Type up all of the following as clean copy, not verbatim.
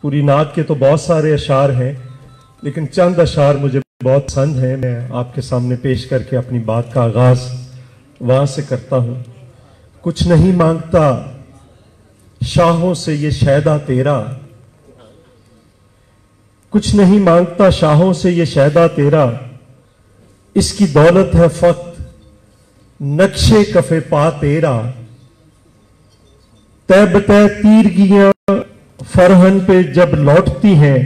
पूरी नात के तो बहुत सारे अशार हैं, लेकिन चंद अशार मुझे बहुत पसंद हैं। मैं आपके सामने पेश करके अपनी बात का आगाज वहां से करता हूं। कुछ नहीं मांगता शाहों से ये शहदा तेरा, कुछ नहीं मांगता शाहों से ये शहदा तेरा, इसकी दौलत है फक्त नक्शे कफे पा तेरा। तय बतय तीरगियां फरहन पे जब लौटती हैं,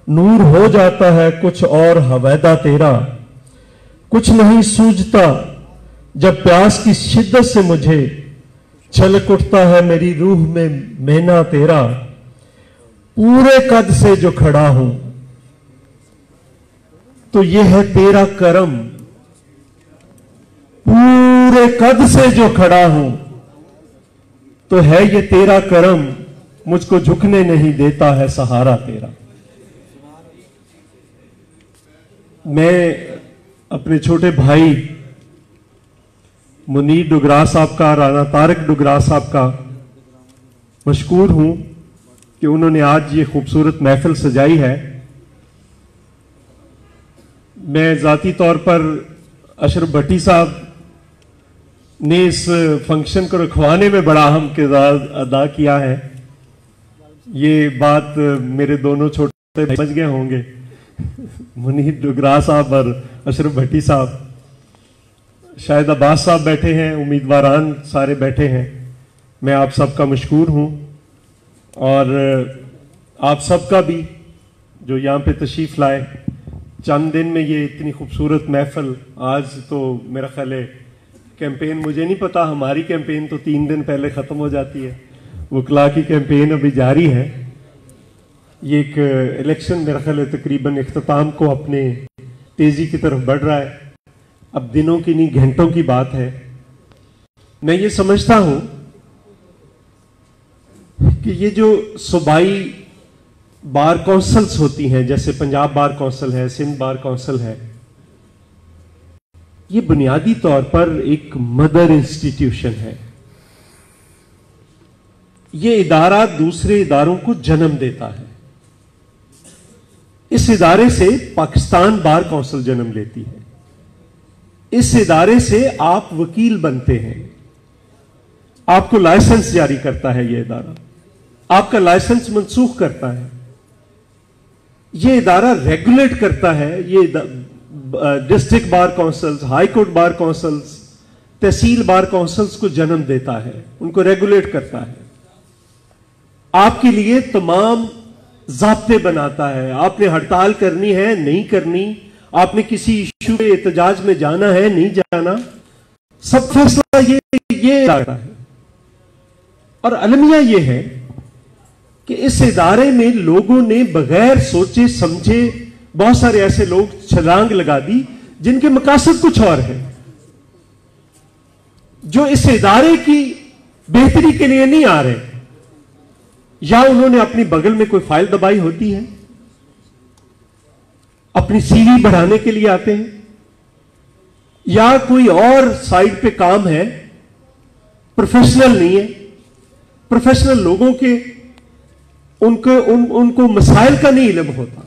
नूर हो जाता है कुछ और हवैदा तेरा। कुछ नहीं सूझता जब प्यास की शिद्दत से मुझे छलक उठता है मेरी रूह में मेना तेरा। पूरे कद से जो खड़ा हूं तो यह है तेरा करम, पूरे कद से जो खड़ा हूं तो है ये तेरा करम, मुझको झुकने नहीं देता है सहारा तेरा। मैं अपने छोटे भाई मुनीर डुगरा साहब का, राना तारक डुगरा साहब का मशकूर हूं कि उन्होंने आज ये खूबसूरत महफिल सजाई है। मैं जाती तौर पर अशरफ भट्टी साहब ने इस फंक्शन को रखवाने में बड़ा अहम किरदार अदा किया है। ये बात मेरे दोनों छोटे भाई समझ गए होंगे, मुनीर डुगरा साहब और अशरफ भट्टी साहब। शायद अब्बास साहब बैठे हैं, उम्मीदवारान सारे बैठे हैं। मैं आप सबका मशकूर हूं और आप सबका भी जो यहाँ पे तशरीफ लाए। चंद दिन में ये इतनी खूबसूरत महफिल, आज तो मेरा ख्याल है कैंपेन, मुझे नहीं पता, हमारी कैंपेन तो 3 दिन पहले ख़त्म हो जाती है, वकला की कैंपेन अभी जारी है। ये एक इलेक्शन मेरा ख्याल है तकरीबन इख्तिताम को अपने तेजी की तरफ बढ़ रहा है। अब दिनों की नहीं घंटों की बात है। मैं ये समझता हूं कि ये जो सूबाई बार काउंसिल्स होती हैं, जैसे पंजाब बार काउंसिल है, सिंध बार काउंसिल है, ये बुनियादी तौर पर एक मदर इंस्टीट्यूशन है। ये इदारा दूसरे इदारों को जन्म देता है। इस इदारे से पाकिस्तान बार काउंसिल जन्म लेती है। इस इदारे से आप वकील बनते हैं, आपको लाइसेंस जारी करता है ये इदारा, आपका लाइसेंस मनसूख करता है। ये इदारा रेगुलेट करता है। ये district bar councils, high court bar councils, तहसील बार काउंसिल्स को जन्म देता है, उनको रेगुलेट करता है, आपके लिए तमाम ज़ाब्ते बनाता है। आपने हड़ताल करनी है, नहीं करनी, आपने किसी इशू पे एहतजाज में जाना है, नहीं जाना, सब फैसला ये करता है। और अलमिया ये है कि इस इदारे में लोगों ने बगैर सोचे समझे, बहुत सारे ऐसे लोग छलांग लगा दी जिनके मकासद कुछ और है, जो इस इदारे की बेहतरी के लिए नहीं आ रहे। या उन्होंने अपनी बगल में कोई फाइल दबाई होती है, अपनी सीवी बढ़ाने के लिए आते हैं, या कोई और साइड पे काम है, प्रोफेशनल नहीं है। प्रोफेशनल लोगों के उनको मसाइल का नहीं इल्म होता।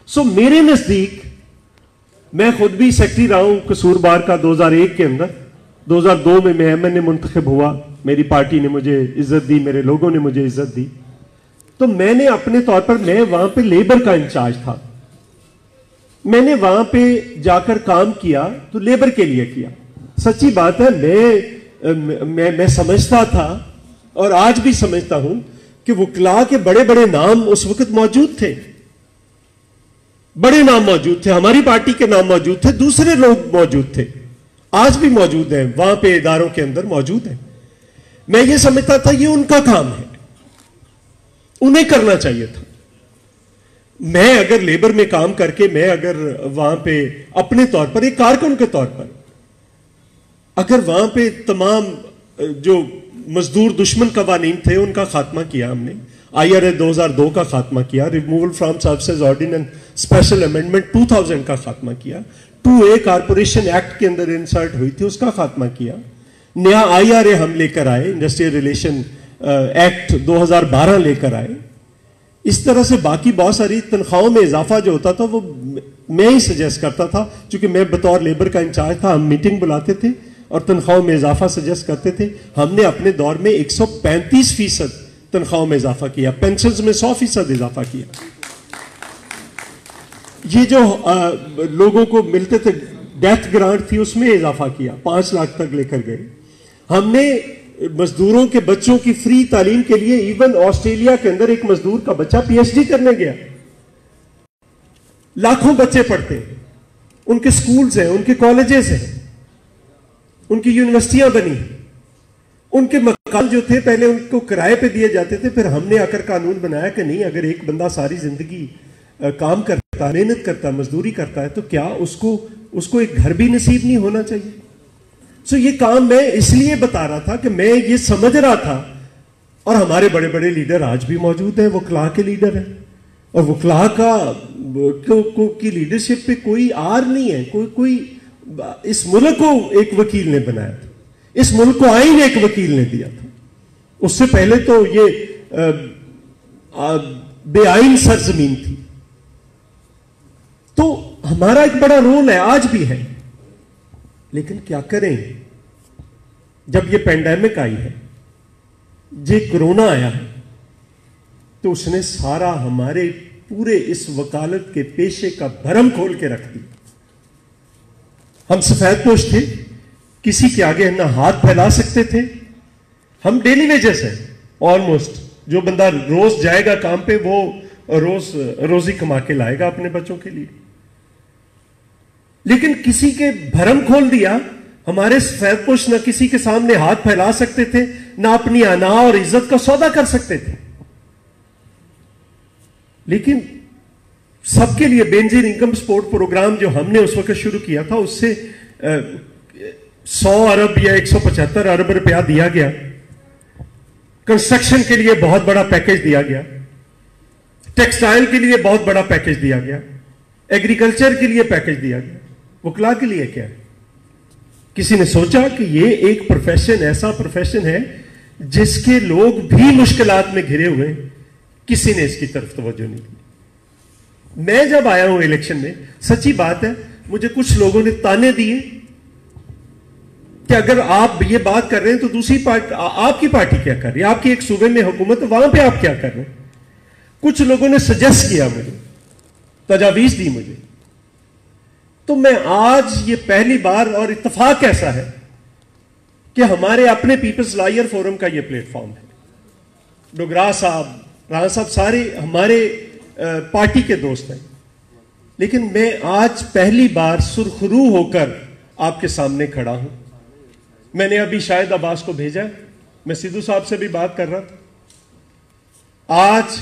सो मेरे नजदीक, मैं खुद भी सेक्रेटरी रहा हूं कसूर बार का 2001 के अंदर। 2002 में मैं एमएनए मुंतखब हुआ, मेरी पार्टी ने मुझे इज्जत दी, मेरे लोगों ने मुझे इज्जत दी। तो मैंने अपने तौर पर, मैं वहां पे लेबर का इंचार्ज था, मैंने वहां पे जाकर काम किया तो लेबर के लिए किया। सच्ची बात है, मैं समझता था और आज भी समझता हूं कि वकला के बड़े बड़े नाम उस वक्त मौजूद थे, बड़े नाम मौजूद थे, हमारी पार्टी के नाम मौजूद थे, दूसरे लोग मौजूद थे, आज भी मौजूद हैं, वहां पे इदारों के अंदर मौजूद हैं। मैं ये समझता था ये उनका काम है, उन्हें करना चाहिए था। मैं अगर लेबर में काम करके, मैं अगर वहां पे अपने तौर पर एक कारकुन के तौर पर, अगर वहां पे तमाम जो मजदूर दुश्मन कवानीन थे उनका खात्मा किया हमने, IRA 2002 का खात्मा किया, removal from services ordinance special amendment 2000 का खात्मा किया, 2A कारपोरेशन एक्ट के अंदर इंसर्ट हुई थी उसका खात्मा किया, नया IRA हम लेकर आए, इंडस्ट्रियल रिलेशन एक्ट 2012 लेकर आए। اس طرح سے باقی بہت ساری تنخواہوں میں اضافہ جو ہوتا تھا وہ میں ہی سجیسٹ کرتا تھا، چونکہ میں بطور لیبر کا انچارج تھا. ہم میٹنگ بلاتے تھے اور تنخواہوں میں اضافہ سجیسٹ کرتے تھے. ہم نے اپنے دور میں 135% تنخواہوں میں اضافہ کیا، پینشنز میں 100% اضافہ کیا. یہ جو لوگوں کو ملتے تھے ڈیتھ گرانٹ تھی اس میں اضافہ کیا، 5 لاکھ تک لے کر گئے. ہم نے مزدوروں کے بچوں کی فری تعلیم کے لیے، ایون آسٹریلیا کے اندر ایک مزدور کا بچہ پی ایچ ڈی کرنے گیا. لاکھوں بچے پڑھتے ہیں، ان کے سکولز ہیں، ان کے کالجز ہیں، ان کی یونیورسٹیاں بنی. ان کے مکان جو تھے پہلے ان کو کرائے پہ دیے جاتے تھے، پھر ہم نے آ کر قانون بنایا کہ نہیں، اگر ایک بندہ ساری زندگی کام کرتا ہے، محنت کرتا ہے، مزدوری کرتا ہے، تو کیا اس کو ایک گھر بھی نصیب نہیں ہونا چاہیے؟ سو یہ کام میں اس لیے بتا رہا تھا کہ میں یہ سمجھ رہا تھا، اور ہمارے بڑے بڑے لیڈر آج بھی موجود ہیں، وکلاء کے لیڈر ہیں، اور وکلاء کی لیڈرشپ پہ کوئی آر نہیں ہے. کوئی اس ملک کو ایک وکیل نے بنایا تھا، اس ملک کو آئین ایک وکیل نے دیا تھا. اس سے پہلے تو یہ بے آئین سرزمین تھی. تو ہمارا ایک بڑا رول ہے، آج بھی ہے. لیکن کیا کریں، جب یہ پینڈیمک آئی ہے، یہ کرونا آیا ہے، تو اس نے سارا ہمارے پورے اس وکالت کے پیشے کا بھرم کھول کے رکھ دیا. ہم سفید پوش تھے، کسی کے آگے نہ ہاتھ پھیلا سکتے تھے. ہم ڈیلی ویجز ہیں آلموسٹ. جو بندہ روز جائے گا کام پہ وہ روزی کما کے لائے گا اپنے بچوں کے لیے. لیکن کسی کے بھرم کھول دیا. ہمارے سفید پوش نہ کسی کے سامنے ہاتھ پھیلا سکتے تھے، نہ اپنی انا اور عزت کا سودا کر سکتے تھے. لیکن سب کے لیے بینظیر انکم سپورٹ پروگرام جو ہم نے اس وقت شروع کیا تھا، اس سے 100 ارب یا 175 ارب روپیہ دیا گیا. کنسٹرکشن کے لیے بہت بڑا پیکج دیا گیا، ٹیکسٹائل کے لیے بہت بڑا پیکج دیا گیا، ایگریکلچر کے لیے پیکج دیا گیا. وکلا کے لیے کیا ہے؟ کسی نے سوچا کہ یہ ایک پروفیشن، ایسا پروفیشن ہے جس کے لوگ بھی مشکلات میں گھرے ہوئے، کسی نے اس کی طرف توجہ نہیں دی. میں جب آیا ہوں الیکشن میں، سچی بات ہے، مجھے کچھ لوگوں نے تانے دیے کہ اگر آپ یہ بات کر رہے ہیں تو دوسری پارٹی، آپ کی پارٹی کیا کر رہی ہے؟ آپ کی ایک صوبے میں حکومت ہے، وہاں پہ آپ کیا کر رہے ہیں؟ کچھ لوگوں نے سجیسٹ کیا، مجھے تجاویز دی مجھے. تو میں آج یہ پہلی بار، اور اتفاق ایسا ہے کہ ہمارے اپنے پیپلز لائر فورم کا یہ پلیٹ فارم ہے. ڈوگرا صاحب، رانا صاحب، سارے ہمارے پارٹی کے دوست ہیں. لیکن میں آج پہلی بار سرخرو ہو کر آپ کے سامنے کھڑا ہوں. میں نے ابھی شاہد عباس کو بھیجا، میں سدھو صاحب سے بھی بات کر رہا تھا. آج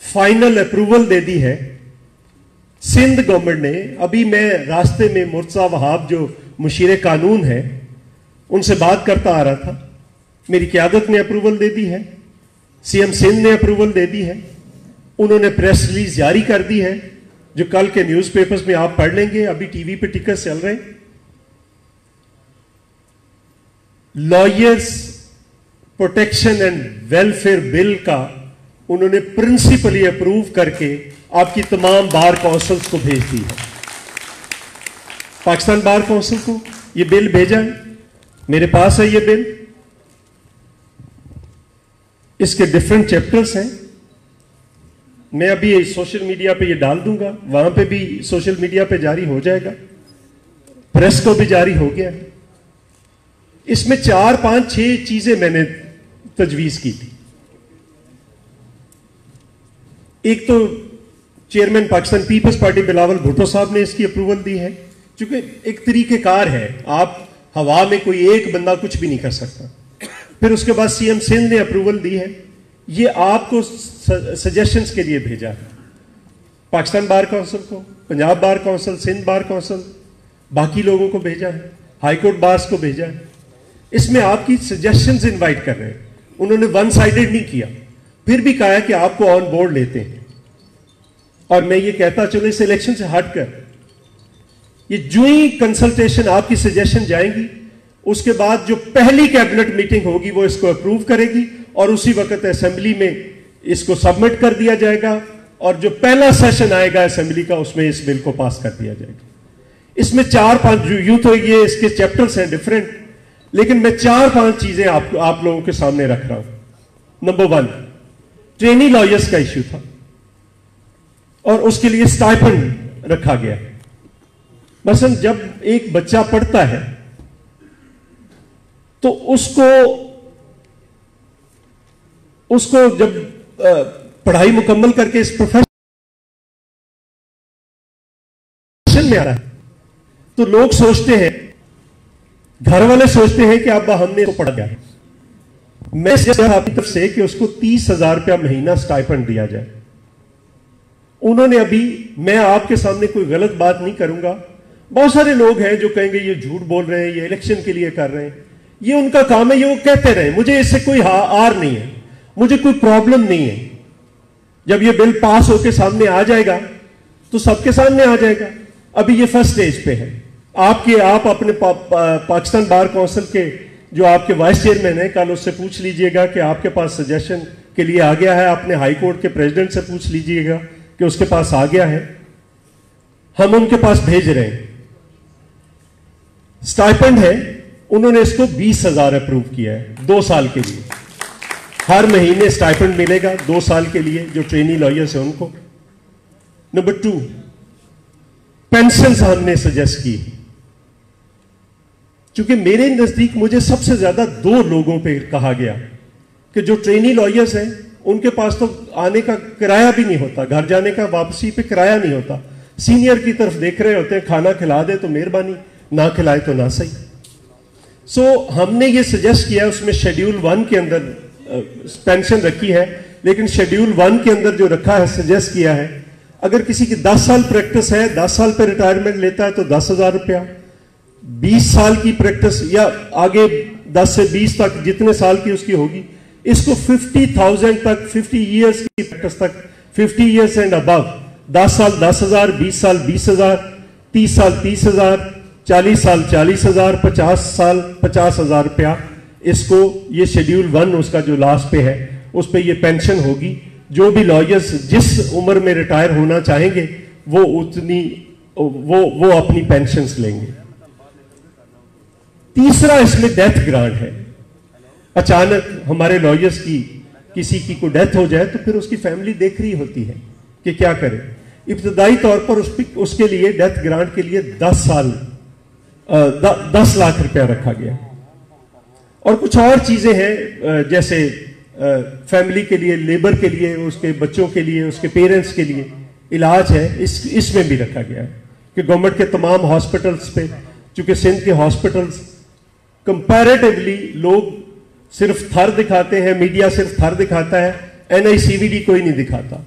فائنل اپروول دے دی ہے سندھ گورنمنٹ نے. ابھی میں راستے میں مرتضی وہاب جو مشیر قانون ہیں ان سے بات کرتا آ رہا تھا. میری قیادت نے اپروول دے دی ہے، سی ایم سندھ نے اپروول دے دی ہے. انہوں نے پریس ریلیز جاری کر دی ہے جو کل کے نیوز پیپرز میں آپ پڑھ لیں گے. ابھی ٹی وی پہ ٹکٹ چل رہے ہیں. لائرز پروٹیکشن اینڈ ویلفیئر بل کا انہوں نے پرنسپلی اپروو کر کے آپ کی تمام بار کونسلز کو بھیج دی ہے. پاکستان بار کونسل کو یہ بل بھیجا ہے، میرے پاس ہے یہ بل. اس کے ڈفرنٹ چیپٹرز ہیں. میں ابھی سوشل میڈیا پہ یہ ڈال دوں گا، وہاں پہ بھی سوشل میڈیا پہ جاری ہو جائے گا، پریس کو بھی جاری ہو گیا ہے. اس میں 4 5 6 چیزیں میں نے تجویز کی تھی. ایک تو chairman Pakistan peoples party Bilawal Bhutto صاحب نے اس کی اپروول دی ہے. چونکہ ایک طریقہ کار ہے، آپ ہوا میں کوئی ایک بندہ کچھ بھی نہیں کر سکتا. پھر اس کے بعد سی ایم سندھ نے اپروول دی ہے. یہ آپ کو سجیشنز کے لیے بھیجا ہے، پاکستان بار کونسل کو، Punjab bar council, Sindh bar council, باقی لوگوں کو بھیجا ہے، ہائی کورٹ بارز کو بھیجا ہے. اس میں آپ کی سجیشنز انوائٹ کر رہے ہیں. انہوں نے ون سائیڈڈ نہیں کیا، پھر بھی کہا کہ آپ کو آن بورڈ لیتے ہیں. اور میں یہ کہتا چلو اس الیکشن سے ہٹ کر یہ جو ہی کنسلٹیشن آپ کی سجیشن جائیں گی، اس کے بعد جو پہلی کیبنٹ میٹنگ ہوگی وہ اس کو اپروو کرے گی، اور اسی وقت اسمبلی میں इसको सबमिट कर दिया जाएगा और जो पहला सेशन आएगा असेंबली का उसमें इस बिल को पास कर दिया जाएगा। इसमें 4-5 यूं तो ये इसके चैप्टर्स हैं डिफरेंट, लेकिन मैं 4-5 चीजें आप लोगों के सामने रख रहा हूं। नंबर 1, ट्रेनी लॉयर्स का इश्यू था और उसके लिए स्टाइपेंड रखा गया। मसलन जब एक बच्चा पढ़ता है तो उसको जब पढ़ाई मुकम्मल करके इस प्रोफेशन में आ रहा है तो लोग सोचते हैं, घर वाले सोचते हैं कि अब हमने इसको पढ़ा गया। मैं आपकी तरफ से कि उसको 30,000 रुपया महीना स्टाइपेंड दिया जाए। उन्होंने अभी, मैं आपके सामने कोई गलत बात नहीं करूंगा, बहुत सारे लोग हैं जो कहेंगे ये झूठ बोल रहे हैं, ये इलेक्शन के लिए कर रहे हैं, ये उनका काम है, ये वो कहते रहे, मुझे इससे कोई आर नहीं है, मुझे कोई प्रॉब्लम नहीं है। जब ये बिल पास होकर सामने आ जाएगा तो सबके सामने आ जाएगा। अभी ये फर्स्ट स्टेज पे है। आप अपने पाकिस्तान बार काउंसिल के जो आपके वाइस चेयरमैन है, कल उससे पूछ लीजिएगा कि आपके पास सजेशन के लिए आ गया है। अपने हाई कोर्ट के प्रेसिडेंट से पूछ लीजिएगा कि उसके पास आ गया है। हम उनके पास भेज रहे हैं। स्टाइपेंड है, उन्होंने इसको 20,000 अप्रूव किया है 2 साल के लिए। हर महीने स्टाइपेंड मिलेगा 2 साल के लिए जो ट्रेनी लॉयर्स हैं उनको। नंबर 2, पेंशन हमने सजेस्ट की। क्योंकि मेरे नजदीक मुझे सबसे ज्यादा 2 लोगों पे कहा गया कि जो ट्रेनी लॉयर्स हैं उनके पास तो आने का किराया भी नहीं होता, घर जाने का वापसी पे किराया नहीं होता। सीनियर की तरफ देख रहे होते हैं, खाना खिला दे तो मेहरबानी, ना खिलाए तो ना सही। सो हमने ये सजेस्ट किया, उसमें शेड्यूल 1 के अंदर पेंशन रखी है, लेकिन शेड्यूल 1 के अंदर जो रखा है, सजेस्ट किया है, अगर किसी की 10 साल प्रैक्टिस है, 10 साल पे रिटायरमेंट लेता है तो 10,000 रुपया, 20 साल की प्रैक्टिस या आगे 10 से 20 तक जितने साल की उसकी होगी, इसको 50,000 तक, 50 ईयर्स की प्रैक्टिस तक, 50 ईयर्स एंड अबव, 10 साल 10,000, 20 साल 20,000, 30 साल 30,000, 40 साल 40,000, 50 साल 50,000 रुपया। इसको ये शेड्यूल 1 उसका जो लास्ट पे है उस पे ये पेंशन होगी। जो भी लॉयर्स जिस उम्र में रिटायर होना चाहेंगे वो उतनी वो अपनी पेंशन्स लेंगे। तीसरा इसमें डेथ ग्रांट है। अचानक हमारे लॉयर्स की किसी की को डेथ हो जाए तो फिर उसकी फैमिली देख रही होती है कि क्या करे। इब्तदाई तौर पर उसके लिए डेथ ग्रांट के लिए 10 लाख रुपया रखा गया। और कुछ और चीजें हैं जैसे फैमिली के लिए, लेबर के लिए, उसके बच्चों के लिए, उसके पेरेंट्स के लिए इलाज है, इसमें भी रखा गया है कि गवर्नमेंट के तमाम हॉस्पिटल्स पे, चूंकि सिंध के हॉस्पिटल्स कंपैरेटिवली लोग सिर्फ थर दिखाते हैं, मीडिया सिर्फ थर दिखाता है, NICVD कोई नहीं दिखाता,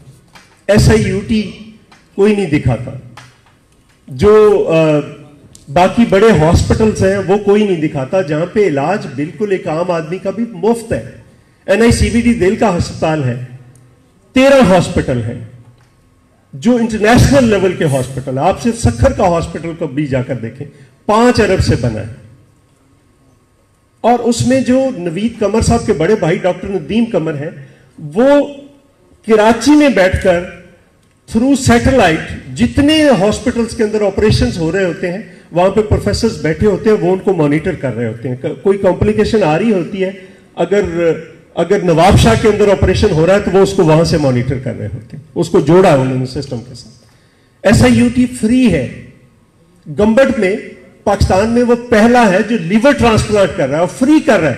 SIUT कोई नहीं दिखाता, जो बाकी बड़े हॉस्पिटल्स हैं वो कोई नहीं दिखाता, जहां पे इलाज बिल्कुल एक आम आदमी का भी मुफ्त है। NICVD दिल का अस्पताल है, 13 हॉस्पिटल है जो इंटरनेशनल लेवल के हॉस्पिटल। आप सिर्फ सखर का हॉस्पिटल को भी जाकर देखें, 5 अरब से बना है। और उसमें जो नवीद कमर साहब के बड़े भाई डॉक्टर नदीम कमर हैं, वो कराची में बैठकर थ्रू सैटेलाइट जितने हॉस्पिटल्स के अंदर ऑपरेशंस हो रहे होते हैं वहां पे प्रोफेसर्स बैठे होते हैं, वो उनको मॉनिटर कर रहे होते हैं। कोई कॉम्प्लिकेशन आ रही होती है, अगर नवाब शाह के अंदर ऑपरेशन हो रहा है तो वो उसको वहां से मॉनिटर कर रहे होते हैं, उसको जोड़ा उन्होंने सिस्टम के साथ। SIUT फ्री है। गंबट में पाकिस्तान में वो पहला है जो लीवर ट्रांसप्लांट कर रहा है और फ्री कर रहा है।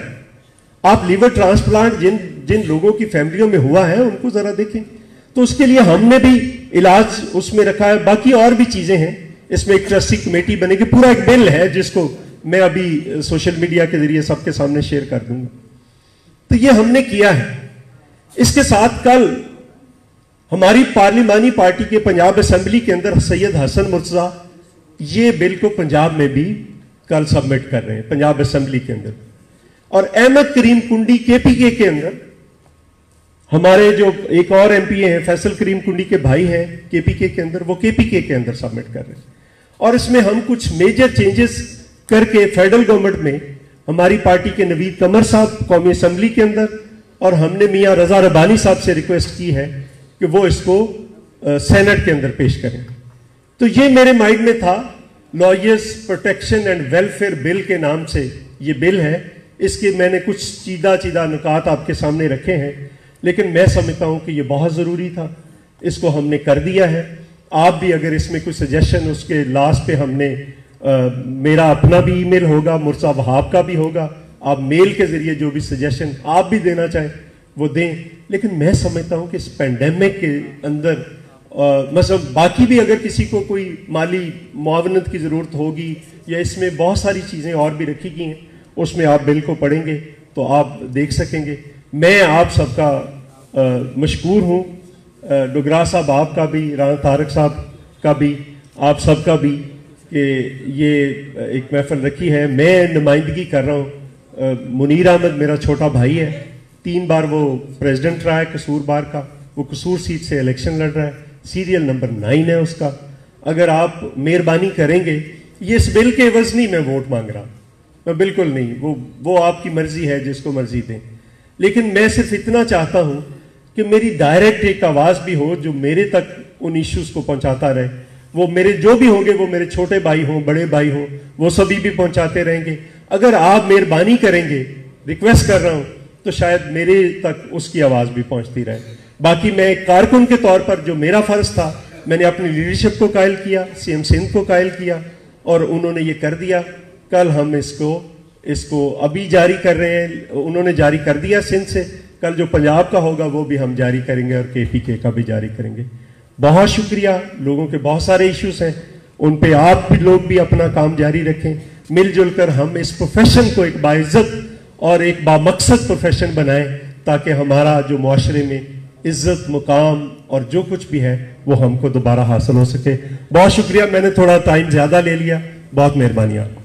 आप लीवर ट्रांसप्लांट जिन लोगों की फैमिलियों में हुआ है उनको जरा देखें। तो उसके लिए हमने भी इलाज उसमें रखा है। बाकी और भी चीजें हैं, इसमें एक ट्रस्टी कमेटी बनेगी, पूरा एक बिल है जिसको मैं अभी सोशल मीडिया के जरिए सबके सामने शेयर कर दूंगा। तो ये हमने किया है। इसके साथ कल हमारी पार्लिमानी पार्टी के पंजाब असेंबली के अंदर सैयद हसन मुर्तजा ये बिल को पंजाब में भी कल सबमिट कर रहे हैं पंजाब असेंबली के अंदर। और अहमद करीम कुंडी KPK के अंदर हमारे जो एक और MP हैं, फैसल करीम कुंडी के भाई हैं KPK के अंदर, वो KPK के अंदर सबमिट कर रहे हैं। और इसमें हम कुछ मेजर चेंजेस करके फेडरल गवर्नमेंट में हमारी पार्टी के नवीद कमर साहब कौमी असेंबली के अंदर اور ہم نے میاں رضا ربانی صاحب سے ریکویسٹ کی ہے کہ وہ اس کو سینٹ کے اندر پیش کریں. تو یہ میرے مائنڈ میں تھا. لائرز پروٹیکشن اینڈ ویلفیئر بل کے نام سے یہ بل ہے. اس کے میں نے کچھ چیدہ نکات آپ کے سامنے رکھے ہیں, لیکن میں سمجھتا ہوں کہ یہ بہت ضروری تھا. اس کو ہم نے کر دیا ہے. آپ بھی اگر اس میں کوئی سجیشن, اس کے لاسٹ پہ ہم نے میرا اپنا بھی ای میل ہوگا, مرزا وہاب کا بھی ہوگا, آپ میل کے ذریعے جو بھی سجیشن آپ بھی دینا چاہیں وہ دیں. لیکن میں سمجھتا ہوں کہ اس پینڈیمک کے اندر مثلا باقی بھی اگر کسی کو کوئی مالی معاونت کی ضرورت ہوگی, یا اس میں بہت ساری چیزیں اور بھی رکھی گئی ہیں, اس میں آپ بل کو پڑھیں گے تو آپ دیکھ سکیں گے. میں آپ سب کا مشکور ہوں, ڈگرا صاحب آپ کا بھی, رانا طارق صاحب کا بھی, آپ سب کا بھی, کہ یہ ایک محفل رکھی ہے. میں نمائندگی کر رہا ہوں. منیر احمد میرا چھوٹا بھائی ہے, 3 بار وہ پریزیڈنٹ رہا ہے قصور بار کا, وہ قصور سیٹ سے الیکشن لڑ رہا ہے, سیریل نمبر 9 ہے اس کا. اگر آپ مہربانی کریں گے, یہ اس بل کے عوض نہیں میں ووٹ مانگ رہا, میں بالکل نہیں, وہ آپ کی مرضی ہے, جس کو مرضی دیں. لیکن میں صرف اتنا چاہتا ہوں کہ میری ڈائریکٹ ایک آواز بھی ہو جو میرے تک ان ایشوز کو پہنچاتا رہے. وہ میرے جو بھی ہوں گے, وہ میرے چھوٹے بھائی ہوں, بڑے بھائی ہوں, وہ سبھی بھی پہنچاتے رہیں گے. اگر آپ مہربانی کریں گے, ریکویسٹ کر رہا ہوں, تو شاید میرے تک اس کی آواز بھی پہنچتی رہے. باقی میں ایک کارکن کے طور پر جو میرا فرض تھا, میں نے اپنی لیڈرشپ کو قائل کیا, سی ایم سندھ کو قائل کیا, اور انہوں نے یہ کر دیا. کل ہم اس کو ابھی جاری کر رہے ہیں, انہوں نے جاری کر دیا سندھ سے. کل جو پنجاب کا ہوگا وہ بھی ہم جاری کریں گے, اور KPK کا بھی جاری کریں گے. بہت شکریہ. لوگوں کے بہت سارے ایشوز ہیں, ان پہ آپ بھی لوگ بھی اپنا کام جاری رکھیں. مل جل کر ہم اس پروفیشن کو ایک باعزت اور ایک بامقصد پروفیشن بنائیں, تاکہ ہمارا جو معاشرے میں عزت, مقام اور جو کچھ بھی ہے وہ ہم کو دوبارہ حاصل ہو سکے. بہت شکریہ. میں نے تھوڑا ٹائم زیادہ لے لیا, بہت مہربانی آپ.